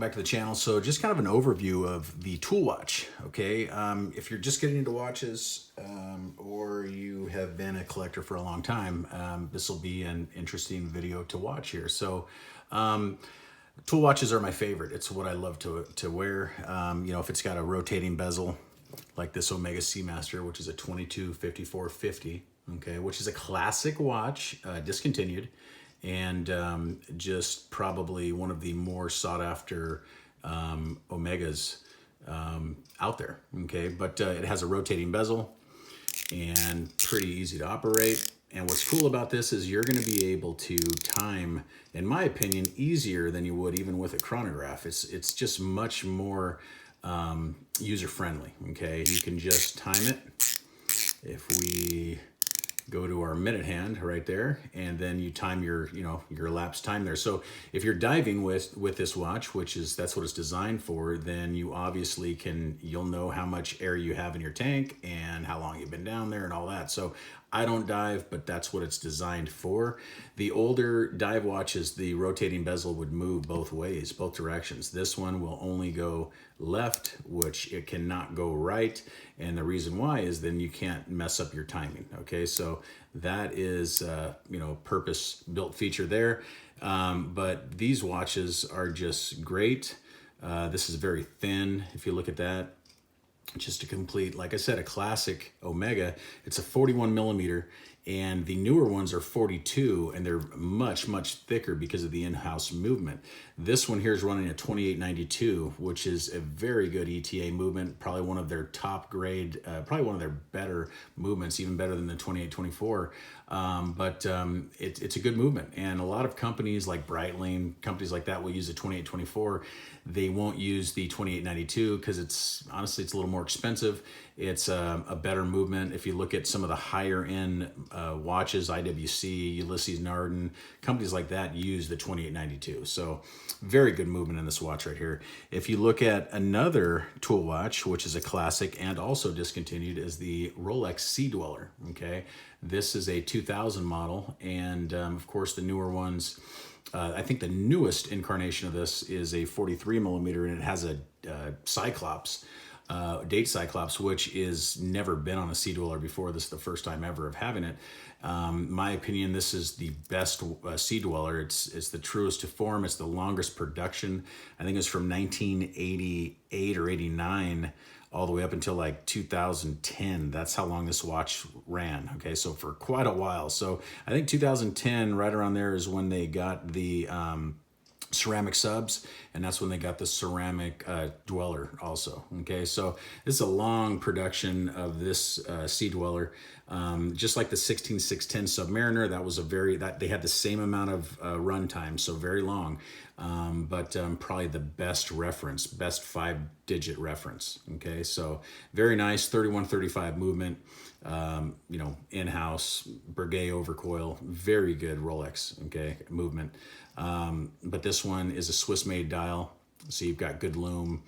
welcome back to the channel. So just kind of an overview of the tool watch, okay? If you're just getting into watches or you have been a collector for a long time, this will be an interesting video to watch here. So tool watches are my favorite. It's what I love to wear. You know, if it's got a rotating bezel like this Omega Seamaster, which is a 22-54-50, okay, which is a classic watch, discontinued, and just probably one of the more sought after Omegas out there, okay? But it has a rotating bezel and pretty easy to operate. And what's cool about this is you're gonna be able to time, in my opinion, easier than you would even with a chronograph. It's just much more user-friendly, okay? You can just time it. If we go to our minute hand right there, and then you time your elapsed time there. So if you're diving with this watch, that's what it's designed for, then you obviously you'll know how much air you have in your tank and how long you've been down there and all that. So I don't dive, but that's what it's designed for. The older dive watches, the rotating bezel would move both ways, both directions. This one will only go left, which it cannot go right. And the reason why is then you can't mess up your timing, okay? So that is, purpose-built feature there. But these watches are just great. This is very thin, if you look at that. Just a complete, like I said, a classic Omega. It's a 41 millimeter, and the newer ones are 42, and they're much, much thicker because of the in-house movement. This one here is running a 2892, which is a very good ETA movement, probably one of their top grade, probably one of their better movements, even better than the 2824. It's a good movement, and a lot of companies like Breitling, companies like that will use the 2824. They won't use the 2892 because it's a little more expensive. It's a better movement. If you look at some of the higher end watches, IWC, Ulysses Nardin, companies like that use the 2892. So very good movement in this watch right here. If you look at another tool watch, which is a classic and also discontinued, is the Rolex Sea Dweller, okay? This is a 2000 model, and of course the newer ones, I think the newest incarnation of this is a 43 millimeter, and it has a Cyclops, date Cyclops, which is never been on a Sea Dweller before. This is the first time ever of having it. My opinion, this is the best Sea Dweller. It's the truest to form. It's the longest production. I think it's from 1988 or 89 all the way up until like 2010. That's how long this watch ran. Okay, so for quite a while. So I think 2010, right around there, is when they got the ceramic subs, and that's when they got the ceramic Dweller also. Okay, so this is a long production of this Sea Dweller, just like the 16610 Submariner. That was they had the same amount of run time, so very long, but probably the best 5-digit reference. Okay, so very nice 3135 movement, in-house Breguet overcoil, very good Rolex, okay, movement. But this one is a Swiss-made dial, so you've got good lume.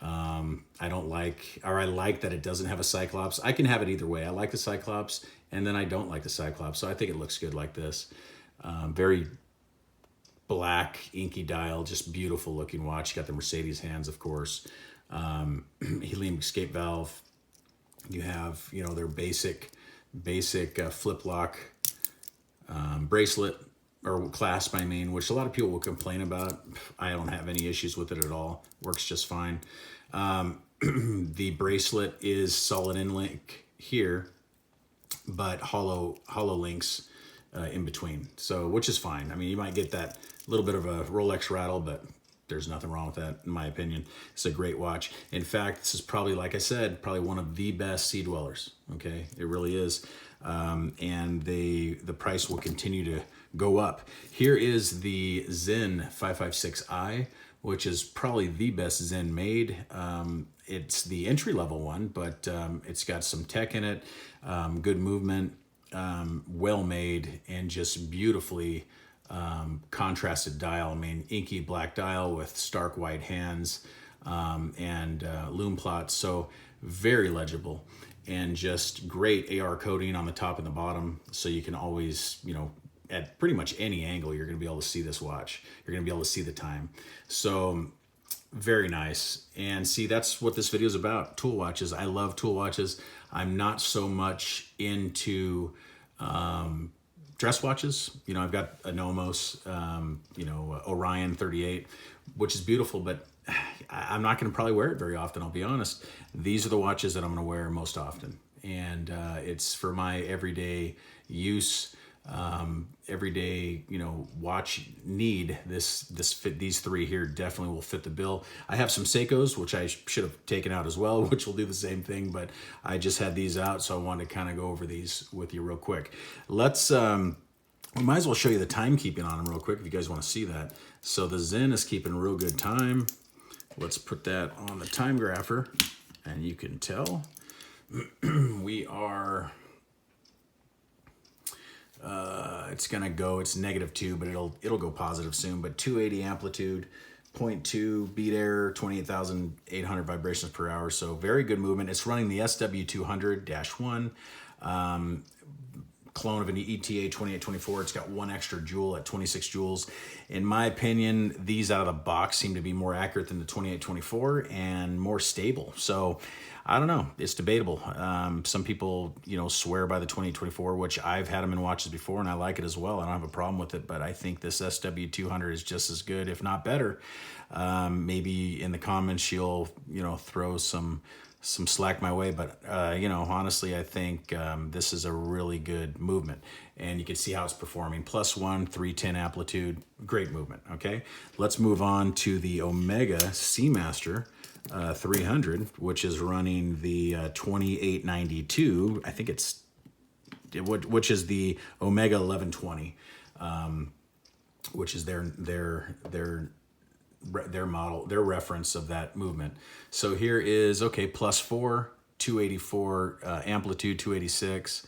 I like that it doesn't have a Cyclops. I can have it either way. I like the Cyclops, and then I don't like the Cyclops, so I think it looks good like this. Very black, inky dial, just beautiful looking watch. You got the Mercedes hands, of course. Helium escape valve. You have, their basic flip lock bracelet, or clasp, I mean, which a lot of people will complain about. I don't have any issues with it at all. Works just fine. The bracelet is solid in link here, but hollow links in between. So, which is fine. I mean, you might get that little bit of a Rolex rattle, but there's nothing wrong with that, in my opinion. It's a great watch. In fact, this is probably, like I said, probably one of the best Sea Dwellers. Okay, it really is. And the price will continue to go up. Here is the SINN 556i, which is probably the best SINN made. It's the entry-level one, but it's got some tech in it, good movement, well made, and just beautifully contrasted dial. I mean, inky black dial with stark white hands, and lume plots, so very legible, and just great AR coating on the top and the bottom, so you can always, at pretty much any angle, you're going to be able to see this watch. You're going to be able to see the time. So Very nice. And see, that's what this video is about, tool watches. I love tool watches. I'm not so much into dress watches. You know, I've got a Nomos, you know, Orion 38, which is beautiful, but I'm not going to probably wear it very often, I'll be honest. These are the watches that I'm going to wear most often. And it's for my everyday use, everyday, you know, watch need. These three here definitely will fit the bill. I have some Seikos, which I should have taken out as well, which will do the same thing, but I just had these out, so I wanted to kind of go over these with you real quick. Let's, we might as well show you the timekeeping on them real quick if you guys want to see that. So the SINN is keeping real good time. Let's put that on the time grapher, and you can tell we are, it's gonna go, it's -2, but it'll go positive soon, but 280 amplitude, 0.2 beat error, 28,800 vibrations per hour, so very good movement. It's running the SW200-1, clone of an ETA 2824. It's got 1 extra joule at 26 joules. In my opinion, these out of the box seem to be more accurate than the 2824 and more stable. So I don't know, it's debatable. Some people, you know, swear by the 2824, which I've had them in watches before and I like it as well. I don't have a problem with it, but I think this SW200 is just as good, if not better. Maybe in the comments you'll, you know, throw some slack my way, but you know, honestly, I think this is a really good movement, and you can see how it's performing. +1, 310 amplitude, great movement. Okay, let's move on to the Omega Seamaster 300, which is running the 2892. I think it's, which is the Omega 1120, which is their model, their reference of that movement. So here is, okay, +4, 284 amplitude, 286.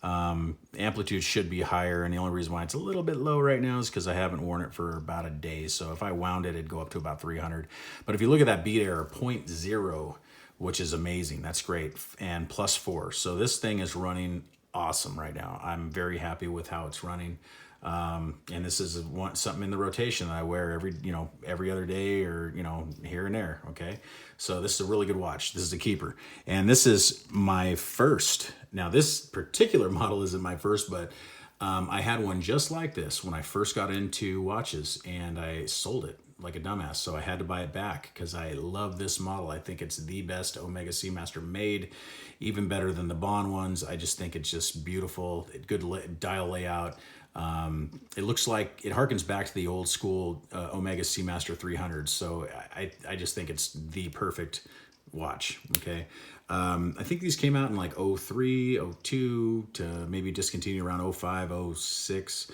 Amplitude should be higher, and the only reason why it's a little bit low right now is because I haven't worn it for about a day. So if I wound it, it'd go up to about 300. But if you look at that beat error, 0.0, which is amazing, that's great, and +4. So this thing is running awesome right now. I'm very happy with how it's running. And this is something in the rotation that I wear every other day, or, you know, here and there. Okay. So this is a really good watch. This is a keeper. And this is my first. Now this particular model isn't my first, but, I had one just like this when I first got into watches, and I sold it like a dumbass. So I had to buy it back because I love this model. I think it's the best Omega Seamaster made, even better than the Bond ones. I just think it's just beautiful. Good dial layout. It looks like it harkens back to the old school Omega Seamaster 300. So I just think it's the perfect watch. Okay. I think these came out in like 03, 02 to maybe discontinue around 05, 06.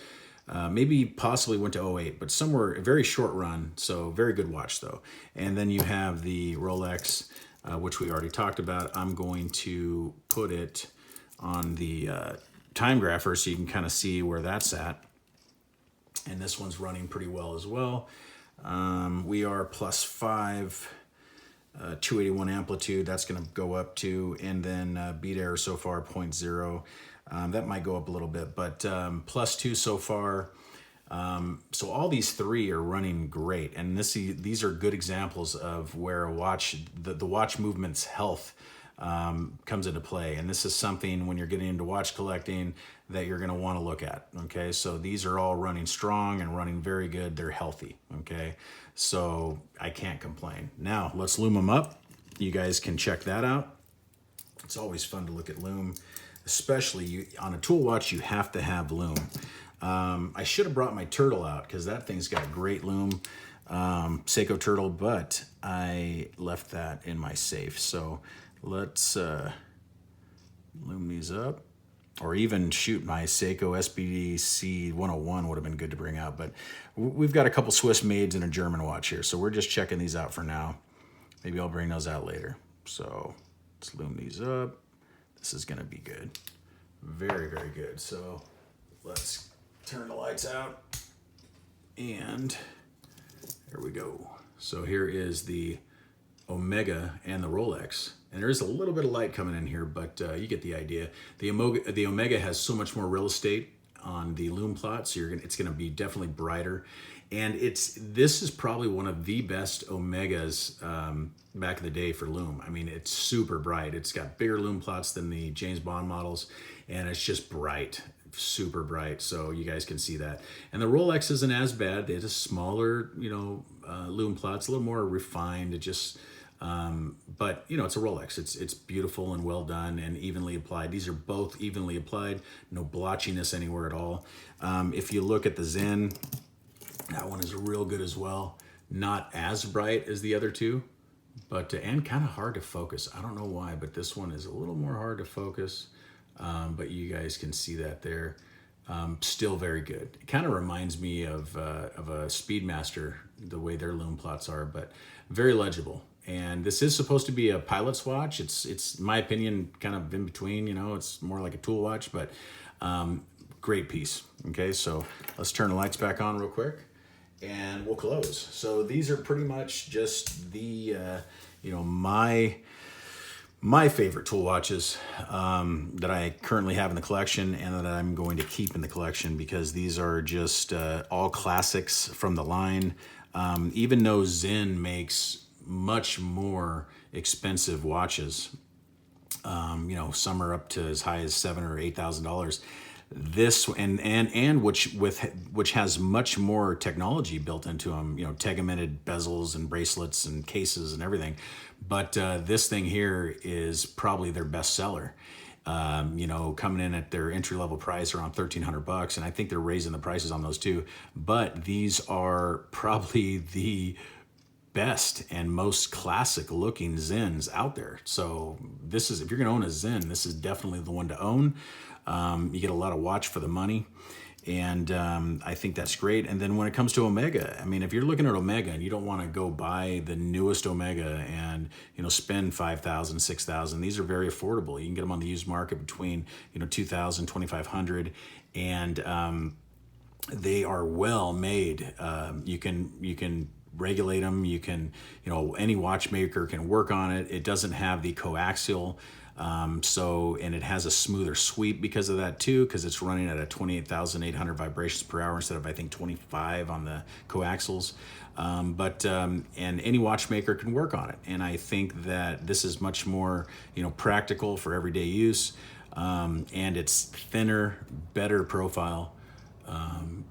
Maybe possibly went to 08, but somewhere, a very short run. So very good watch though. And then you have the Rolex, which we already talked about. I'm going to put it on the time grapher so you can kind of see where that's at. And this one's running pretty well as well. We are +5, 281 amplitude. That's going to go up to, and then beat error so far 0.0. That might go up a little bit, but +2 so far. So all these three are running great, and these are good examples of where a watch, the watch movement's health comes into play. And this is something when you're getting into watch collecting that you're going to want to look at. Okay, so these are all running strong and running very good. They're healthy. Okay, so I can't complain. Now let's lume them up. You guys can check that out. It's always fun to look at lume, especially on a tool watch. You have to have lume. I should have brought my turtle out because that thing's got great lume, Seiko turtle, but I left that in my safe. So let's lume these up, or even shoot, my Seiko SBDC 101 would have been good to bring out, but we've got a couple Swiss maids and a German watch here. So we're just checking these out for now. Maybe I'll bring those out later. So let's lume these up. This is gonna be good. Very, very good. So let's turn the lights out, and there we go. So here is the Omega and the Rolex, and there is a little bit of light coming in here, but you get the idea. The Omega has so much more real estate on the lume plot, so it's going to be definitely brighter. And this is probably one of the best Omegas back in the day for Lume. I mean, it's super bright. It's got bigger Lume plots than the James Bond models, and it's just bright, super bright. So you guys can see that. And the Rolex isn't as bad. They have a smaller, Lume plots, a little more refined. It just, but it's a Rolex. It's beautiful and well done and evenly applied. These are both evenly applied. No blotchiness anywhere at all. If you look at the SINN, that one is real good as well. Not as bright as the other two, but and kind of hard to focus. I don't know why, but this one is a little more hard to focus. But you guys can see that there. Still very good. It kind of reminds me of a Speedmaster, the way their Lume plots are, but very legible. And this is supposed to be a pilot's watch. It's in my opinion, kind of in between. It's more like a tool watch, but great piece. Okay, so let's turn the lights back on real quick, and we'll close. So these are pretty much just the my favorite tool watches that I currently have in the collection and that I'm going to keep in the collection, because these are just all classics from the line. Even though SINN makes much more expensive watches, some are up to as high as $7,000 or $8,000. This and which has much more technology built into them, tegumented bezels and bracelets and cases and everything. But this thing here is probably their best seller. Coming in at their entry-level price around $1,300, and I think they're raising the prices on those too. But these are probably the best and most classic looking SINNs out there. So this is, if you're going to own a SINN, this is definitely the one to own. You get a lot of watch for the money, and I think that's great. And then when it comes to Omega, I mean, if you're looking at Omega and you don't want to go buy the newest Omega and spend $5,000, $6,000, these are very affordable. You can get them on the used market between $2,000, $2,500, and they are well made. You can regulate them. You can, any watchmaker can work on it. It doesn't have the coaxial. And it has a smoother sweep because of that too, because it's running at a 28,800 vibrations per hour instead of, I think, 25 on the coaxials. And any watchmaker can work on it. And I think that this is much more, practical for everyday use. And it's thinner, better profile.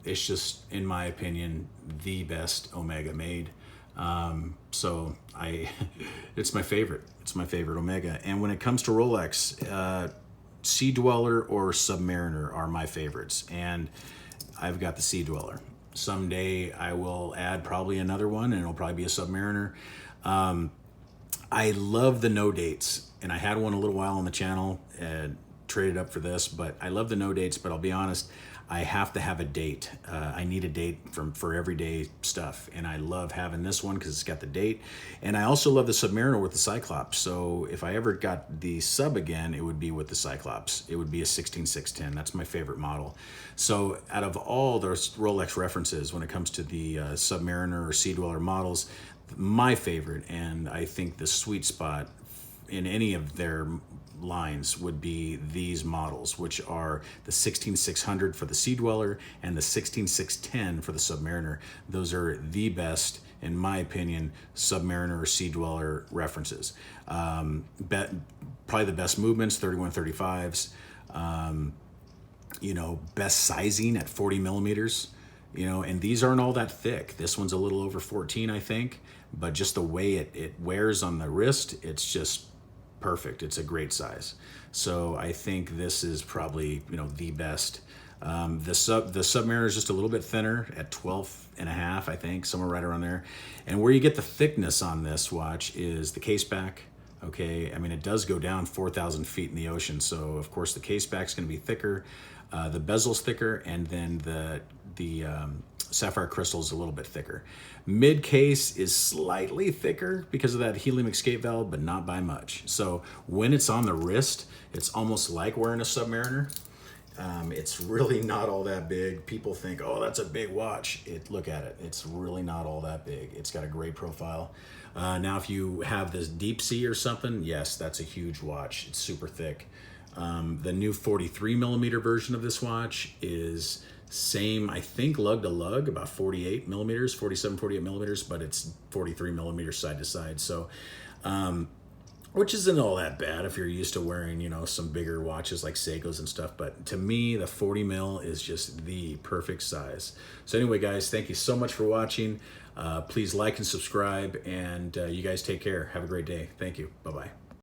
It's just, in my opinion, the best Omega made. So it's my favorite. It's my favorite Omega. And when it comes to Rolex, Sea Dweller or Submariner are my favorites. And I've got the Sea Dweller. Someday I will add probably another one, and it'll probably be a Submariner. I love the no dates, and I had one a little while on the channel and traded up for this, but I love the no dates. But I'll be honest, I have to have a date. I need a date for everyday stuff. And I love having this one because it's got the date. And I also love the Submariner with the Cyclops. So if I ever got the Sub again, it would be with the Cyclops. It would be a 16610. That's my favorite model. So out of all those Rolex references, when it comes to the Submariner or Sea Dweller models, my favorite, and I think the sweet spot in any of their lines, would be these models, which are the 16600 for the Sea Dweller and the 16610 for the Submariner. Those are the best, in my opinion, Submariner or Sea Dweller references. Probably the best movements, 3135s. Best sizing at 40 millimeters. And these aren't all that thick. This one's a little over 14, I think, but just the way it wears on the wrist, it's just perfect. It's a great size. So I think this is probably, the best. The Submariner is just a little bit thinner at 12.5, I think, somewhere right around there. And where you get the thickness on this watch is the case back. Okay, I mean, it does go down 4,000 feet in the ocean. So of course the case back's going to be thicker. The bezel's thicker, and then the sapphire crystal is a little bit thicker. Mid case is slightly thicker because of that helium escape valve, but not by much. So when it's on the wrist, it's almost like wearing a Submariner. It's really not all that big. People think, oh, that's a big watch. Look at it. It's really not all that big. It's got a great profile. Now, if you have this deep sea or something, yes, that's a huge watch. It's super thick. The new 43 millimeter version of this watch is same, I think, lug to lug, about 48 millimeters, 47, 48 millimeters, but it's 43 millimeters side to side. So, which isn't all that bad if you're used to wearing, you know, some bigger watches like Seiko's and stuff. But to me, the 40 mil is just the perfect size. So anyway, guys, thank you so much for watching. Please like and subscribe, and you guys take care. Have a great day. Thank you. Bye-bye.